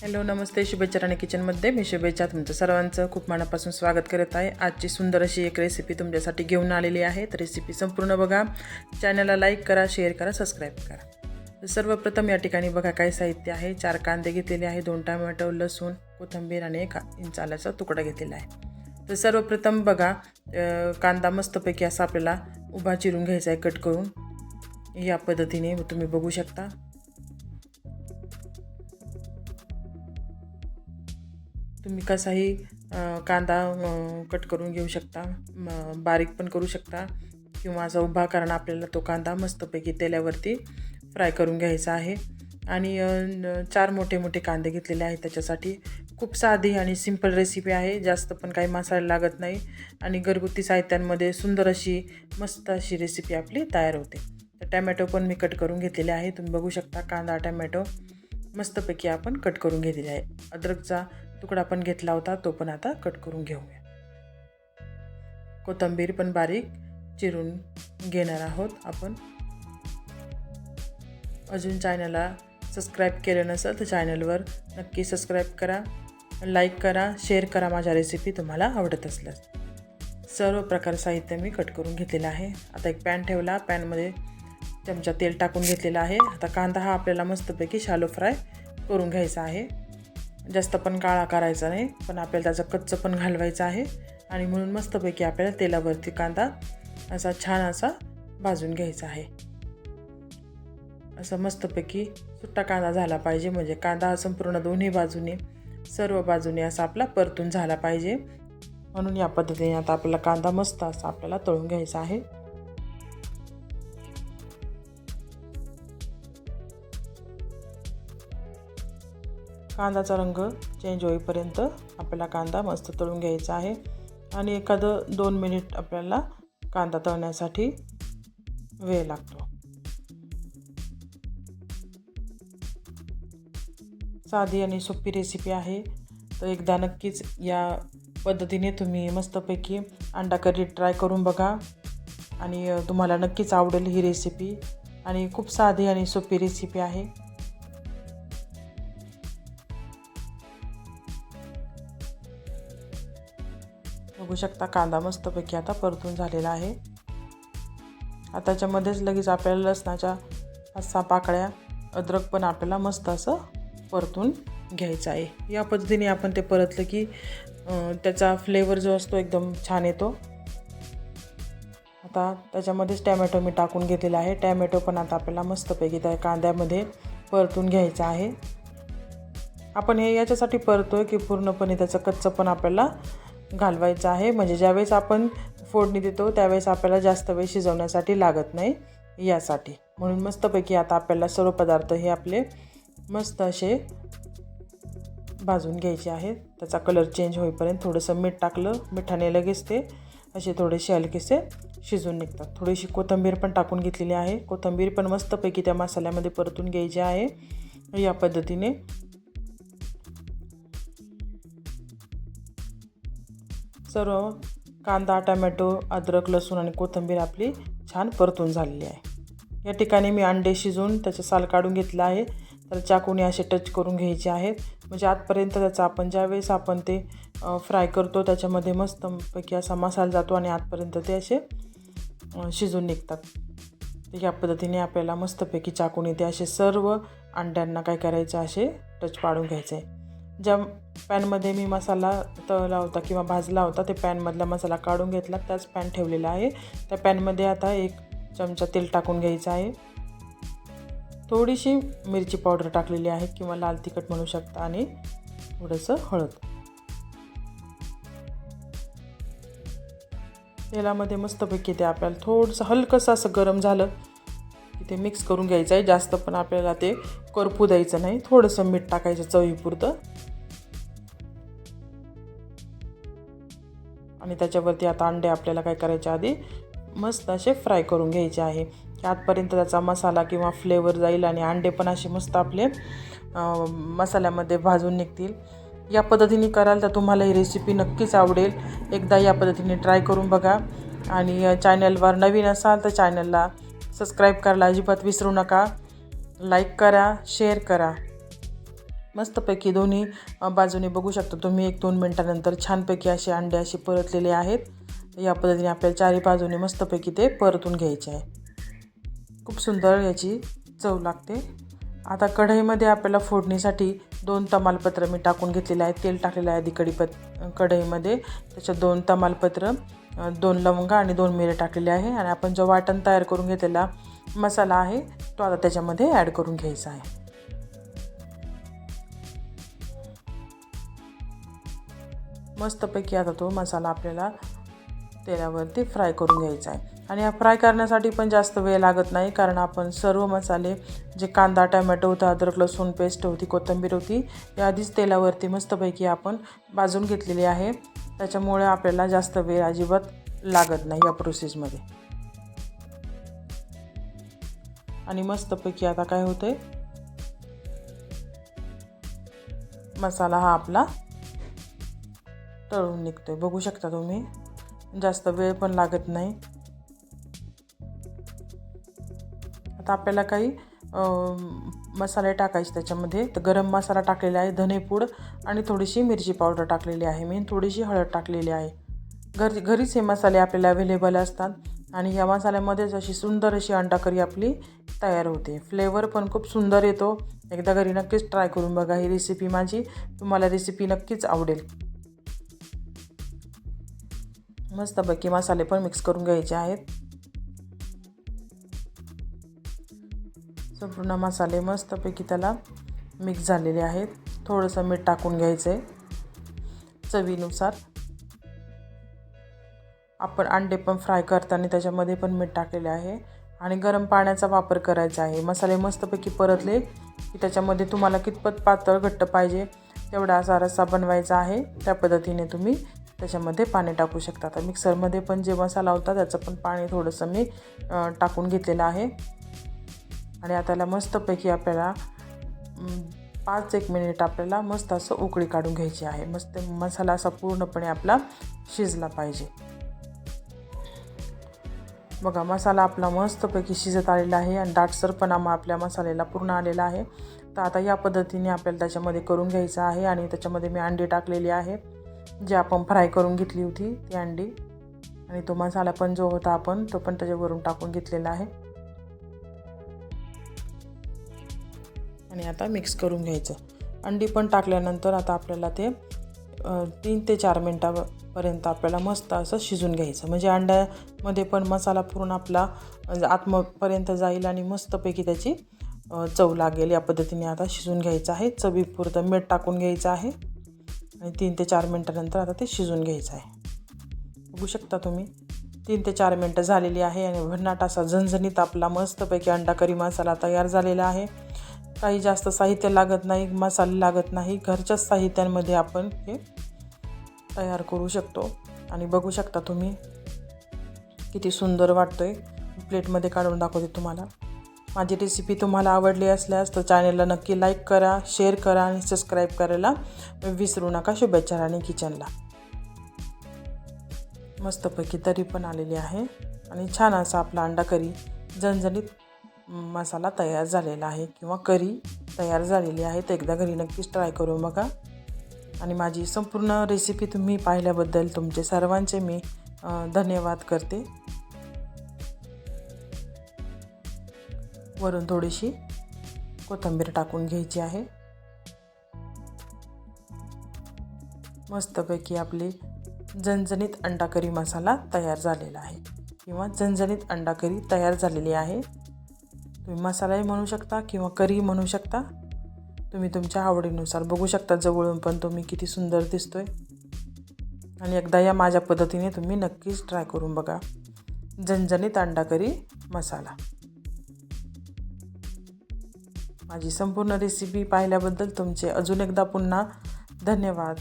Hello नमस्ते शुभेच्छा राणी किचनमध्ये मी शुभेच्छा तुमचं सर्वांचं खूप मनापासून स्वागत करत आहे। आजची सुंदर अशी एक रेसिपी तुमच्यासाठी घेऊन आलेली आहे। तर रेसिपी संपूर्ण बघा, चॅनलला लाईक करा, शेअर करा, सबस्क्राईब करा। तर सर्वप्रथम या ठिकाणी बघा काय साहित्य आहे। 4 कांदे घेतलेले आहे, 2 टोमॅटो, लसूण, कोथिंबीर आणि 1 इंच आल्याचा तुकडा घेतलेला आहे। तर सर्वप्रथम बघा कांदा मस्तपैकी असा आपल्याला उभा चिरून घ्यायचा आहे, कट करून या पद्धतीने तुम्ही बघू शकता। तुम्ही कसाही कांदा कट करून घेऊ शकता, बारीक पण करू शकता किंवा असा उभा, कारण आपल्याला तो कांदा मस्तपैकी तेलावरती फ्राय करून घ्यायचा आहे। आणि 4 मोठे मोठे कांदे घेतलेले आहेत। त्याच्यासाठी खूप साधी आणि सिंपल रेसिपी आहे, जास्त पण काही मसाला लागत नाही आणि घरगुती साहित्यांमध्ये सुंदर अशी मस्त अशी रेसिपी आपली तयार होते। तर टोमॅटो पण मी कट करून घेतलेले आहे, तुम्ही बघू शकता। कांदा टोमॅटो मस्तपैकी आपण कट करून घेतलेला आहे। अद्रकचा तुकडा पण घेतला होता, तो पण आता कट करून घेऊया। कोथिंबीर पण बारीक चिरून घेणार आहोत आपण। अजून चॅनलला सबस्क्राईब केलं नसेल तर चॅनलवर नक्की सबस्क्राईब करा, लाईक करा, शेअर करा माझ्या रेसिपी तुम्हाला आवडत असल्यास। सर्व प्रकार साहित्य मी कट करून घेतलेलं आहे। आता एक पॅन ठेवला, पॅनमध्ये चमचा तेल टाकून घेतलेला आहे। आता कांदा हा आपल्याला मस्तपैकी शालो फ्राय करून घ्यायचा आहे, जास्त पण काळा करायचा नाही, पण आपल्याला त्याचं कच्चं पण घालवायचं आहे। आणि म्हणून मस्तपैकी आपल्याला तेलावरती कांदा असा छान असा भाजून घ्यायचा आहे। असं मस्तपैकी सुट्टा कांदा झाला पाहिजे, म्हणजे कांदा संपूर्ण दोन्ही बाजूने सर्व बाजूने असा आपला परतून झाला पाहिजे। म्हणून या पद्धतीने आता आपल्याला कांदा मस्त असा आपल्याला तळून घ्यायचा आहे। कांद्याचा रंग चेंज होईपर्यंत आपल्याला कांदा मस्त तळून घ्यायचा आहे। आणि एखादं 2 मिनिट आपल्याला कांदा तळण्यासाठी वेळ लागतो। साधी आणि सोपी रेसिपी आहे, तर एकदा नक्कीच या पद्धतीने तुम्ही मस्तपैकी अंडा करी ट्राय करून बघा आणि तुम्हाला नक्कीच आवडेल ही रेसिपी। आणि खूप साधी आणि सोपी रेसिपी आहे। बघू शकता कांदा मस्तपैकी आता परतून झालेला आहे। आता त्याच्यामध्येच लगेच आपल्याला लसणाच्या 5-6 पाकळ्या, अद्रक पण आपल्याला मस्त असं परतून घ्यायचं आहे। या पद्धतीने आपण ते परतलं की त्याचा फ्लेवर जो असतो एकदम छान येतो। आता त्याच्यामध्येच टोमॅटो मी टाकून घेतलेला आहे। टोमॅटो पण आता आपल्याला मस्तपैकी त्या कांद्यामध्ये परतून घ्यायचं आहे। आपण हे याच्यासाठी परतोय की पूर्णपणे त्याचं कच्चं पण आपल्याला घालवायचं आहे, म्हणजे ज्यावेळेस आपण फोडणी देतो त्यावेळेस आपल्याला जास्त वेळ शिजवण्यासाठी लागत नाही यासाठी। म्हणून मस्तपैकी आता आपल्याला सर्व पदार्थ हे आपले मस्त असे भाजून घ्यायचे आहेत। त्याचा कलर चेंज होईपर्यंत थोडंसं मीठ टाकलं, मिठाने लगेच ते असे थोडेसे हलकेसे शिजून निघतात। थोडीशी कोथिंबीर पण टाकून घेतलेली आहे, कोथिंबीर पण मस्तपैकी त्या मसाल्यामध्ये परतून घ्यायची आहे। या पद्धतीने सर्व कांदा टोमॅटो अद्रक लसूण आणि कोथिंबीर आपली छान परतून झालेली आहे। या ठिकाणी मी अंडे शिजवून त्याचे साल काढून घेतलं आहे, तर चाकूने असे टच करून घ्यायचे आहेत, म्हणजे आतपर्यंत त्याचा आपण ज्यावेळेस आपण ते फ्राय करतो त्याच्यामध्ये मस्तपैकी असा मसाला जातो आणि आतपर्यंत ते असे शिजून निघतात। तर या पद्धतीने आपल्याला मस्तपैकी चाकूने ते असे सर्व अंड्यांना काय करायचं असे टच पाडून घ्यायचं आहे। ज्या पॅनमध्ये मी मसाला तळला होता किंवा भाजला होता ते पॅनमधला मसाला काढून घेतला, त्याच पॅन ठेवलेला आहे। त्या पॅनमध्ये आता 1 चमचा तेल टाकून घ्यायचं आहे। थोडीशी मिरची पावडर टाकलेली आहे किंवा लाल तिखट म्हणू शकता आणि थोडंसं हळद। तेलामध्ये मस्तपैकी ते आपल्याला थोडंसं हलकंसं असं गरम झालं की ते मिक्स करून घ्यायचं आहे, जास्त पण आपल्याला ते करपू द्यायचं नाही, थोडंसं मीठ टाकायचं चवीपुरतं। आणि त्याच्यावरती आता अंडे आपल्याला काय करायचे आधी मस्त असे फ्राय करून घ्यायचे आहे, आतपर्यंत त्याचा मसाला किंवा फ्लेवर जाईल आणि अंडे पण असे मस्त आपले मसाल्यामध्ये भाजून निघतील। या पद्धतीने कराल तर तुम्हाला ही रेसिपी नक्कीच आवडेल। एकदा या पद्धतीने ट्राय करून बघा आणि चॅनलवर नवीन असाल तर चॅनलला सबस्क्राईब करायला अजिबात विसरू नका, लाईक करा, शेअर करा। मस्तपैकी दोन्ही बाजूने बघू शकता तुम्ही 1-2 मिनटानंतर छानपैकी असे अंडे असे परतलेले आहेत। या पद्धतीने आपल्याला चारी बाजूने मस्तपैकी ते परतून घ्यायचे आहे। खूप सुंदर याची चव लागते। आता कढईमध्ये आपल्याला फोडणीसाठी 2 तमालपत्र मी टाकून घेतलेले आहे। तेल टाकलेलं आहे आधी कढईमध्ये, त्याच्यात 2 तमालपत्र, 2 लवंगा आणि 2 मिरे टाकलेले आहे। आणि आपण जो वाटण तयार करून घेतलेला मसाला आहे तो आता त्याच्यामध्ये ॲड करून घ्यायचा आहे। मस्तपैकी आता तो मसाला आपल्याला तेलावरती फ्राय करून घ्यायचा आहे। आणि हा फ्राय करण्यासाठी पण जास्त वेळ लागत नाही, कारण आपण सर्व मसाले जे कांदा, टोमॅटो होता, अद्रक लसूण पेस्ट होती, कोथिंबीर होती, या आधीच तेलावरती मस्तपैकी आपण भाजून घेतलेली आहे। त्याच्यामुळे आपल्याला जास्त वेळ अजिबात लागत नाही या प्रोसेसमध्ये। आणि मस्तपैकी आता काय होतंय, मसाला हा आपला तळून निघतोय, बघू शकता तुम्ही, जास्त वेळ पण लागत नाही। आता आपल्याला काही मसाले टाकायचे त्याच्यामध्ये, तर गरम मसाला टाकलेला आहे, धनेपूड आणि थोडीशी मिरची पावडर टाकलेली आहे मी, थोडीशी हळद टाकलेली आहे। घरीच हे मसाले आपल्याला अवेलेबल असतात आणि या मसाल्यामध्येच अशी सुंदर अशी अंडा करी आपली तयार होते। फ्लेवर पण खूप सुंदर येतो। एकदा घरी नक्कीच ट्राय करून बघा ही रेसिपी माझी, तुम्हाला रेसिपी नक्कीच आवडेल। मस्तपैकी मसाले पण मिक्स करून घ्यायचे आहेत। संपूर्ण मसाले मस्तपैकी त्याला मिक्स झालेले आहेत। थोडंसं मीठ टाकून घ्यायचं आहे चवीनुसार। आपण अंडे पण फ्राय करताना त्याच्यामध्ये पण मीठ टाकलेले आहे आणि गरम पाण्याचा वापर करायचा आहे। मसाले मस्तपैकी परतले की त्याच्यामध्ये तुम्हाला कितपत पातळ घट्ट पाहिजे तेवढा असा रस्सा बनवायचा आहे। त्या पद्धतीने तुम्ही त्याच्यामध्ये पाणी टाकू शकता। आता मिक्सरमध्ये पण जे मसाला होता त्याचं पण पाणी थोडंसं मी टाकून घेतलेलं आहे। आणि आता त्याला मस्तपैकी आपल्याला 5-1 मिनिट आपल्याला मस्त असं उकळी काढून घ्यायची आहे। मस्त मसाला असा पूर्णपणे आपला शिजला पाहिजे। बघा मसाला आपला मस्तपैकी शिजत आलेला आहे आणि दाटसरपणा आपल्या मसाल्याला पूर्ण आलेला आहे। तर आता या पद्धतीने आपल्याला त्याच्यामध्ये करून घ्यायचं आहे। आणि त्याच्यामध्ये मी अंडी टाकलेली आहे, जे आपण फ्राय करून घेतली होती ती अंडी, आणि तो मसाला पण जो होता आपण तो पण त्याच्यावरून टाकून घेतलेला आहे। आणि आता मिक्स करून घ्यायचं। अंडी पण टाकल्यानंतर आता आपल्याला ते 3 ते 4 मिनटापर्यंत आपल्याला मस्त असं शिजून घ्यायचं, म्हणजे अंड्यामध्ये पण मसाला पूर्ण आपला आतपर्यंत जाईल आणि मस्तपैकी त्याची चव लागेल। या पद्धतीने आता शिजून घ्यायचं आहे। चवीपुरतं मीठ टाकून घ्यायचं आहे आणि 3 ते 4 मिनटानंतर आता ते शिजून घ्यायचं आहे। बघू शकता तुम्ही 3 ते 4 मिनटं झालेली आहे आणि भन्नाट असा झणझणीत आपला मस्तपैकी अंडा करी मसाला तयार झालेला आहे। काही जास्त साहित्य लागत नाही, मसाले लागत नाही, घरच्याच साहित्यांमध्ये आपण हे तयार करू शकतो। आणि बघू शकता तुम्ही किती सुंदर वाटतोय। प्लेटमध्ये काढून दाखवते तुम्हाला। माझी रेसिपी तुम्हाला आवडली असल्यास तर चॅनलला नक्की लाईक करा, शेअर करा आणि सबस्क्राईब करायला विसरू नका। शुभेच्छा राणी किचनला। मस्तपैकी तरी पण आलेली आहे आणि छान असा आपला अंडा करी झणझणीत मसाला तयार झालेला आहे किंवा करी तयार झालेली आहे। तर एकदा घरी नक्कीच ट्राय करून बघा। आणि माझी संपूर्ण रेसिपी तुम्ही पाहिल्याबद्दल तुमचे सर्वांचे मी धन्यवाद करते। वरून थोडीशी कोथिंबीर टाकून घ्यायची आहे। मस्तपैकी आपली झणझणीत अंडा करी मसाला तयार झालेला आहे किंवा झणझणीत अंडा करी तयार झालेली आहे। तुम्ही मसालाही म्हणू शकता किंवा करी म्हणू शकता, तुम्ही तुमच्या आवडीनुसार। बघू शकता जवळून पण तुम्ही किती सुंदर दिसतोय। आणि एकदा या माझ्या पद्धतीने तुम्ही नक्कीच ट्राय करून बघा झणझणीत अंडा करी मसाला। माझी संपूर्ण रेसिपी पाहिल्याबद्दल तुमचे अजून एकदा पुन्हा धन्यवाद।